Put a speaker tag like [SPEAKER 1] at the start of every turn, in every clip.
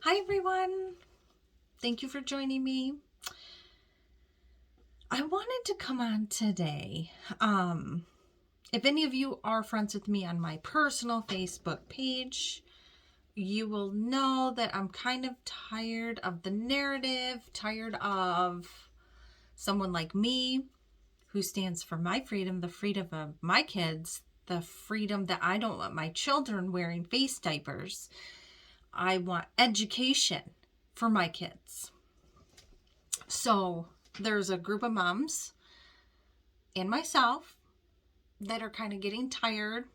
[SPEAKER 1] Hi everyone. Thank you for joining me. I wanted to come on today. If any of you are friends with me on my personal Facebook page, you will know that I'm kind of tired of the narrative, tired of someone like me who stands for my freedom, the freedom of my kids, the freedom that I don't want my children wearing face diapers. I want education for my kids. So there's a group of moms and myself that are kind of getting tired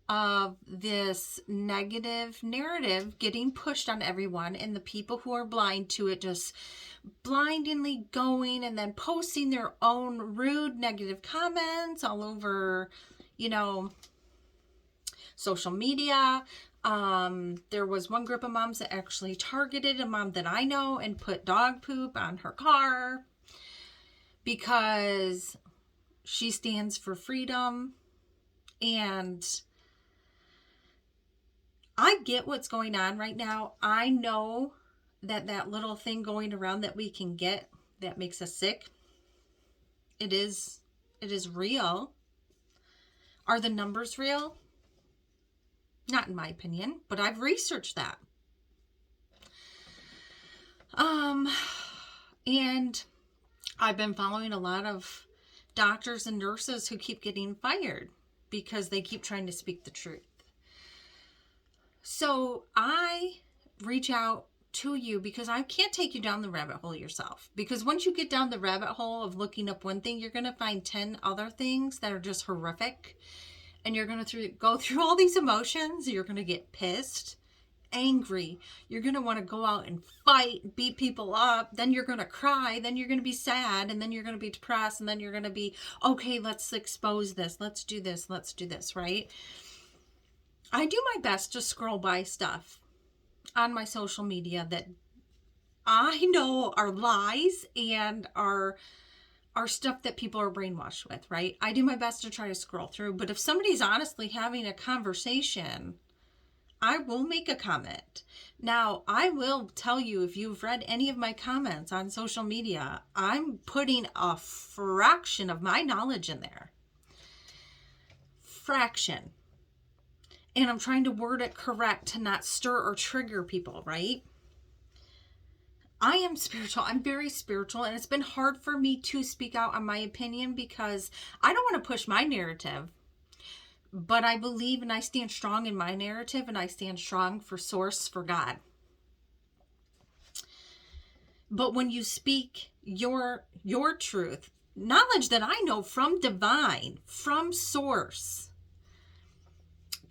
[SPEAKER 1] of this negative narrative getting pushed on everyone, and the people who are blind to it just blindly going and then posting their own rude negative comments all over, social media. There was one group of moms that actually targeted a mom that I know and put dog poop on her car because she stands for freedom. And I get what's going on right now. I know that little thing going around that we can get that makes us sick, it is real. Are the numbers real? Not in my opinion, but I've researched that. And I've been following a lot of doctors and nurses who keep getting fired because they keep trying to speak the truth. So I reach out to you because I can't take you down the rabbit hole yourself. Because once you get down the rabbit hole of looking up one thing, you're going to find 10 other things that are just horrific. And you're going to go through all these emotions. You're going to get pissed, angry. You're going to want to go out and fight, beat people up. Then you're going to cry. Then you're going to be sad. And then you're going to be depressed. And then you're going to be, okay, let's expose this. Let's do this. Let's do this, right? I do my best to scroll by stuff on my social media that I know are lies and are stuff that people are brainwashed with, right? I do my best to try to scroll through, but if somebody's honestly having a conversation, I will make a comment. Now, I will tell you, if you've read any of my comments on social media, I'm putting a fraction of my knowledge in there. Fraction. And I'm trying to word it correct to not stir or trigger people, right? I am spiritual. I'm very spiritual, and it's been hard for me to speak out on my opinion because I don't want to push my narrative. But I believe and I stand strong in my narrative, and I stand strong for source, for God. But when you speak your truth, knowledge that I know from divine, from source,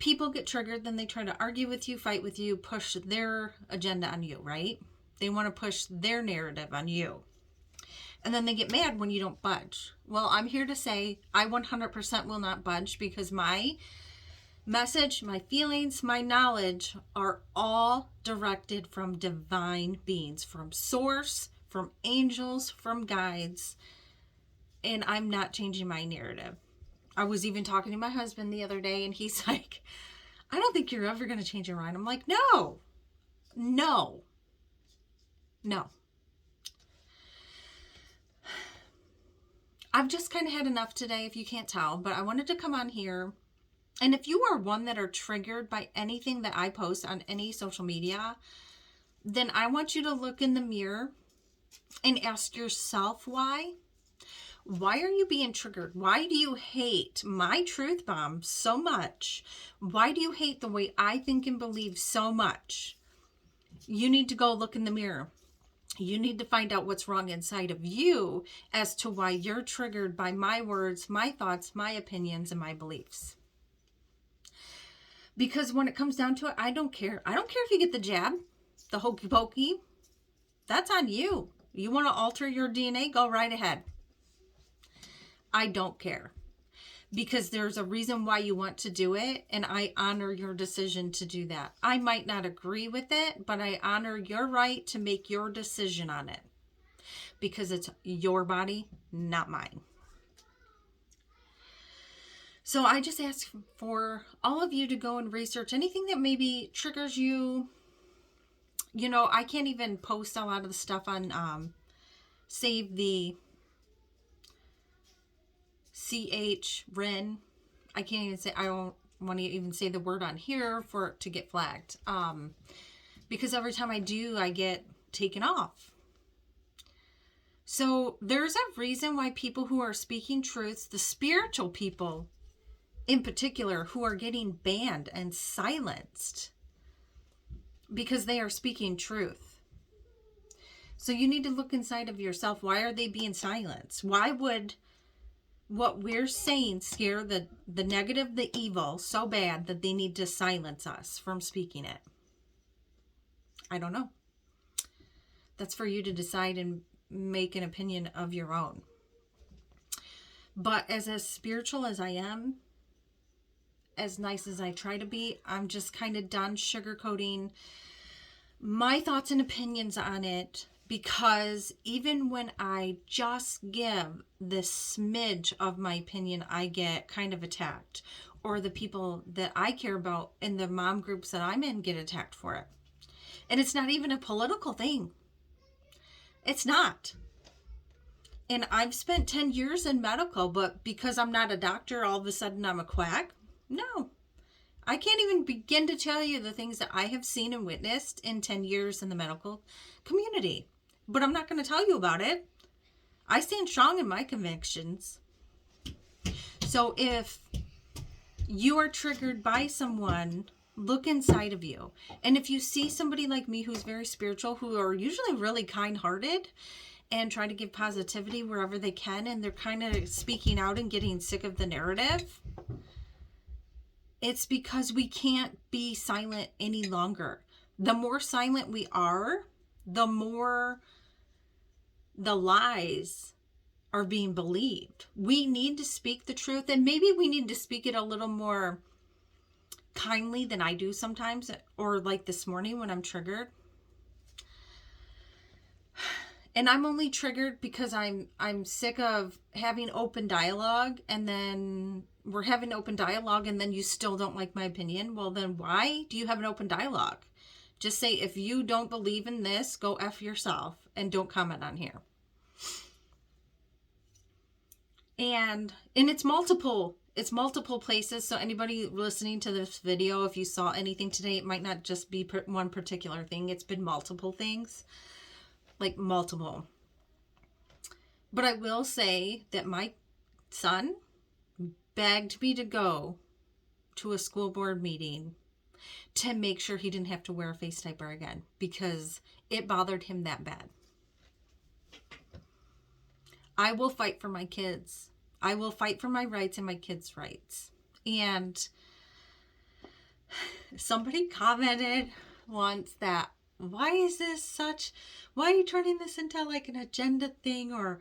[SPEAKER 1] people get triggered, then they try to argue with you, fight with you, push their agenda on you, right? They want to push their narrative on you. And then they get mad when you don't budge. Well, I'm here to say I 100% will not budge because my message, my feelings, my knowledge are all directed from divine beings, from source, from angels, from guides. And I'm not changing my narrative. I was even talking to my husband the other day, and he's like, I don't think you're ever going to change your mind. I'm like, no. I've just kind of had enough today, if you can't tell, but I wanted to come on here. And if you are one that are triggered by anything that I post on any social media, then I want you to look in the mirror and ask yourself why. Why are you being triggered? Why do you hate my truth bomb so much? Why do you hate the way I think and believe so much? You need to go look in the mirror. You need to find out what's wrong inside of you as to why you're triggered by my words, my thoughts, my opinions, and my beliefs. Because when it comes down to it, I don't care. I don't care if you get the jab, the hokey pokey. That's on you. You want to alter your DNA? Go right ahead. I don't care. Because there's a reason why you want to do it, and I honor your decision to do that. I might not agree with it, but I honor your right to make your decision on it. Because it's your body, not mine. So I just ask for all of you to go and research anything that maybe triggers you, I can't even post a lot of the stuff on Save the Ren. I can't even say, I don't want to even say the word on here for it to get flagged. Because every time I do, I get taken off. So there's a reason why people who are speaking truths, the spiritual people in particular, who are getting banned and silenced because they are speaking truth. So you need to look inside of yourself. Why are they being silenced? Why would what we're saying scare the negative, the evil so bad that they need to silence us from speaking it? I don't know. That's for you to decide and make an opinion of your own. But as spiritual as I am, as nice as I try to be, I'm just kind of done sugarcoating my thoughts and opinions on it, because even when I just give this smidge of my opinion, I get kind of attacked, or the people that I care about in the mom groups that I'm in get attacked for it. And it's not even a political thing. It's not. And I've spent 10 years in medical, but because I'm not a doctor, all of a sudden I'm a quack? No. I can't even begin to tell you the things that I have seen and witnessed in 10 years in the medical community. But I'm not going to tell you about it. I stand strong in my convictions. So if you are triggered by someone, look inside of you. And if you see somebody like me who's very spiritual, who are usually really kind-hearted and try to give positivity wherever they can, and they're kind of speaking out and getting sick of the narrative, it's because we can't be silent any longer. The more silent we are, the more the lies are being believed. We need to speak the truth, and maybe we need to speak it a little more kindly than I do sometimes, or like this morning when I'm triggered. And I'm only triggered because I'm sick of having open dialogue, and then we're having open dialogue and then you still don't like my opinion. Well, then why do you have an open dialogue? Just say, if you don't believe in this, go F yourself and don't comment on here. And it's multiple places. So anybody listening to this video, if you saw anything today, it might not just be one particular thing. It's been multiple things, like multiple. But I will say that my son begged me to go to a school board meeting to make sure he didn't have to wear a face diaper again, because it bothered him that bad. I will fight for my kids. I will fight for my rights and my kids' rights. And somebody commented once that, why are you turning this into like an agenda thing, or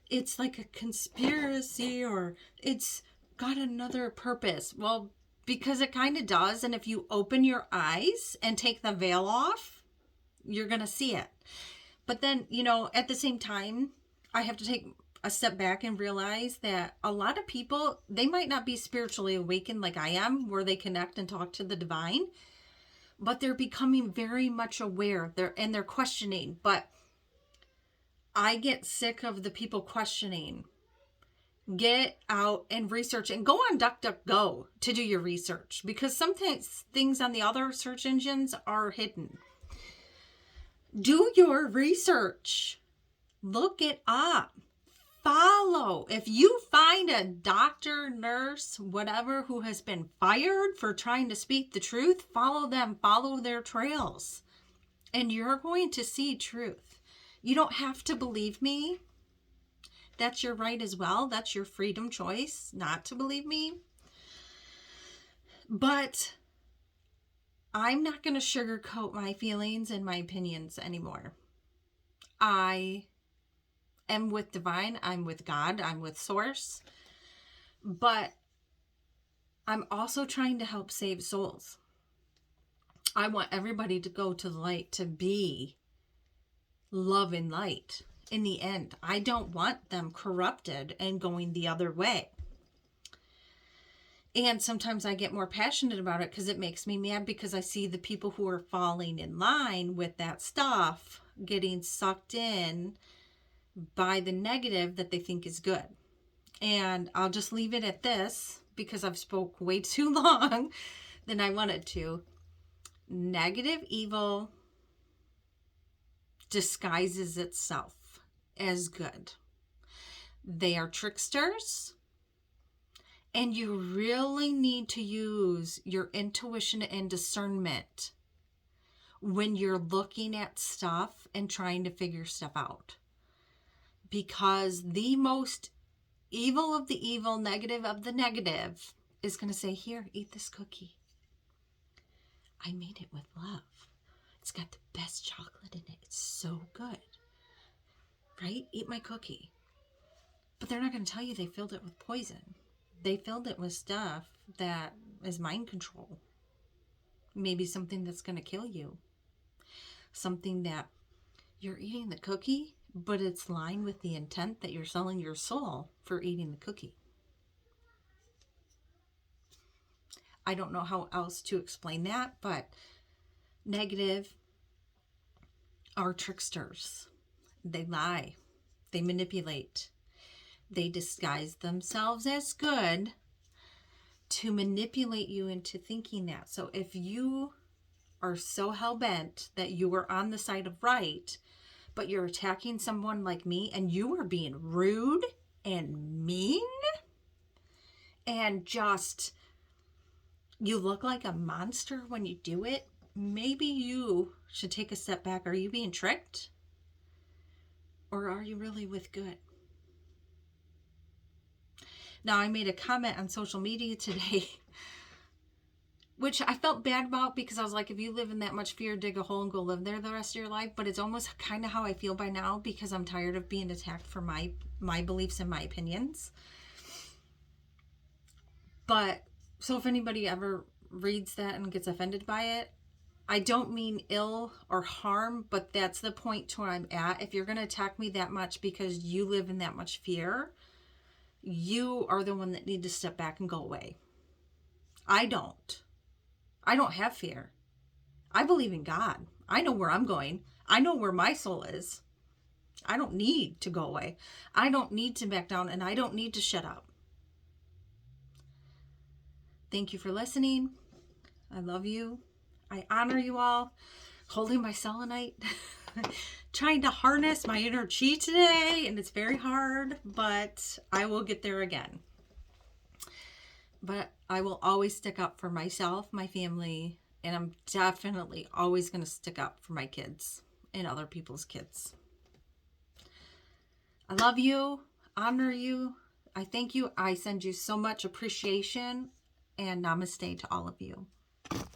[SPEAKER 1] it's like a conspiracy, or it's got another purpose? Well, because it kind of does. And if you open your eyes and take the veil off, you're going to see it. But then, at the same time, I have to take a step back and realize that a lot of people, they might not be spiritually awakened like I am, where they connect and talk to the divine, but they're becoming very much aware. They're questioning. But I get sick of the people questioning. Get out and research, and go on DuckDuckGo to do your research, because sometimes things on the other search engines are hidden. Do your research. Look it up. Follow. If you find a doctor, nurse, whatever, who has been fired for trying to speak the truth, follow them. Follow their trails. And you're going to see truth. You don't have to believe me. That's your right as well. That's your freedom choice not to believe me. But I'm not going to sugarcoat my feelings and my opinions anymore. I am with divine. I'm with God. I'm with source. But I'm also trying to help save souls. I want everybody to go to the light, to be love and light. In the end, I don't want them corrupted and going the other way. And sometimes I get more passionate about it because it makes me mad, because I see the people who are falling in line with that stuff getting sucked in by the negative that they think is good. And I'll just leave it at this because I've spoke way too long than I wanted to. Negative evil disguises itself as good. They are tricksters, and you really need to use your intuition and discernment when you're looking at stuff and trying to figure stuff out. Because the most evil of the evil, negative of the negative, is going to say, here, eat this cookie. I made it with love. It's got the best chocolate in it. It's so good. Right? Eat my cookie. But they're not going to tell you they filled it with poison. They filled it with stuff that is mind control. Maybe something that's going to kill you. Something that you're eating the cookie, but it's lined with the intent that you're selling your soul for eating the cookie. I don't know how else to explain that, but negative are tricksters. They lie. They manipulate. They disguise themselves as good to manipulate you into thinking that. So if you are so hell-bent that you are on the side of right, but you're attacking someone like me and you are being rude and mean and just, you look like a monster when you do it, maybe you should take a step back. Are you being tricked? Or are you really with good? Now, I made a comment on social media today, which I felt bad about, because I was like, if you live in that much fear, dig a hole and go live there the rest of your life. But it's almost kind of how I feel by now, because I'm tired of being attacked for my beliefs and my opinions. But so if anybody ever reads that and gets offended by it, I don't mean ill or harm, but that's the point to where I'm at. If you're going to attack me that much because you live in that much fear, you are the one that need to step back and go away. I don't have fear. I believe in God. I know where I'm going. I know where my soul is. I don't need to go away. I don't need to back down, and I don't need to shut up. Thank you for listening. I love you. I honor you all. Holding my selenite. Trying to harness my inner chi today, and it's very hard, but I will get there again. But I will always stick up for myself, my family, and I'm definitely always going to stick up for my kids and other people's kids. I love you, honor you. I thank you. I send you so much appreciation, and namaste to all of you.